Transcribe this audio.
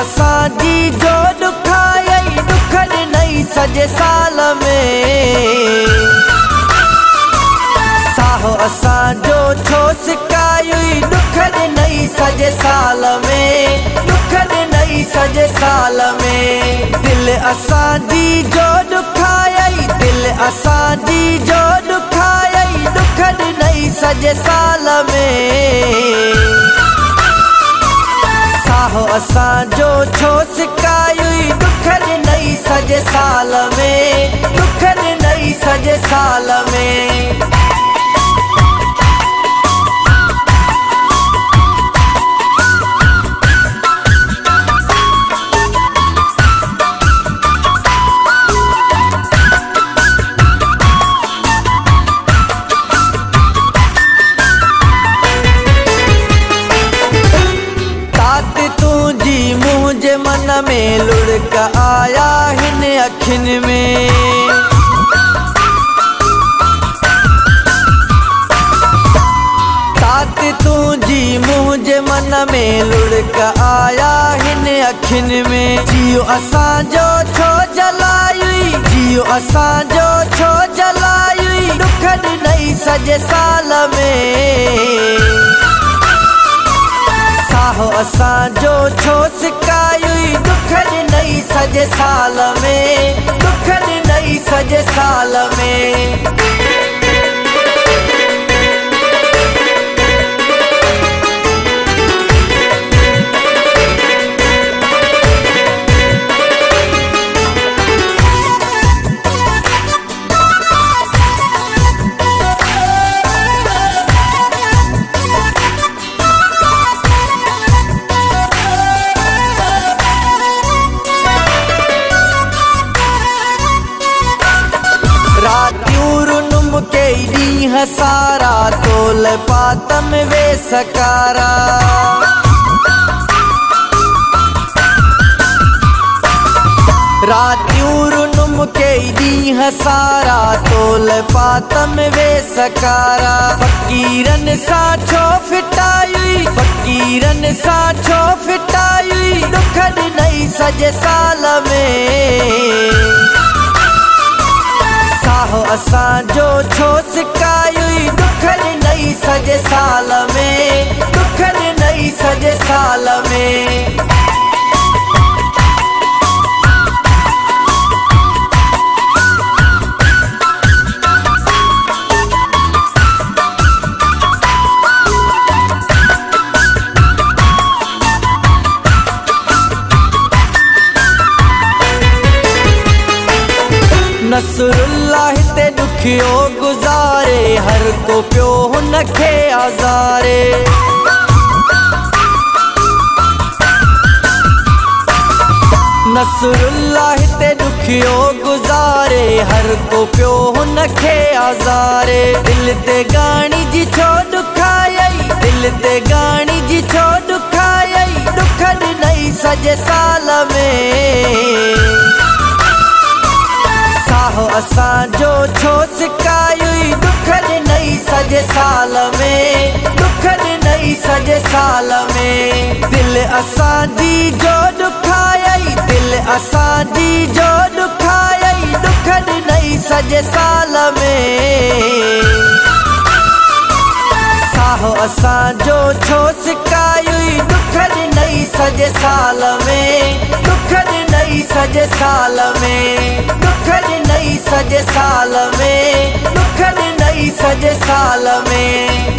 असांजी जो दुखाई दुखड़ नहीं सजे साल में। साहो असांजो छो सिकाई दुखड़ नहीं सजे साल में, दुखड़ नहीं सजे साल में। दिल असांजी जो दुखाई, दिल असांजी जो दुखाई दुखड़ नहीं सजे साल में। साहो असांजो छो सिकाई दुखड़ नहीं सजे साल में, दुखड़ नहीं सजे साल में। मुझे मन में लुढ़क आया हिन अखिन में। तात तुझी मुझे मन में लुढ़क आया हिन अखिन में। जियो असांजो छो जलाई, जियो असांजो छो जलाई दुखड़ नहीं सजे साल में। साहो असांजो छो सिकाई दुखड़ नहीं सजे साल में, दुखड़ नहीं सजे साल में। के ॾींह सारा तोल पातम वे सकारा। रातियूं रुनुम के ॾींह सारा तोल पातम वे सकारा। फ़क़ीरन सां छो फिटाई, फ़क़ीरन सां छो फिटाई दुखड़ नहीं सजे साल में। साहो असांजो छो सिकाई दुखड़ नहीं सजे साल में, दुखड़ नहीं सजे साल में। नसरुल्लाह ते दुखियो गुज़ारे हर को पियो हुनखे आज़ारे। नसरुल्लाह ते दुखियो गुज़ारे हर को पियो हुनखे आज़ारे। दिल ते गाणी जी छो दुखाई, दिल ते गाणी जी छो दुखाई दुखड़ नहीं सजे साल में। साहो असांजो छो सिकाई दुखड़ नहीं सजे साल में, दुखड़ नहीं सजे साल में। दिल असांजी जो दुखाई, दिल असांजी जो दुखाई दुखड़ नहीं सजे साल में। साहो असांजो छो सिकाई दुखड़ नहीं सजे साल में, दुखड़ नहीं सजे साल में, दुखड़ नहीं सजे साल में, दुखड़ नहीं सजे साल में।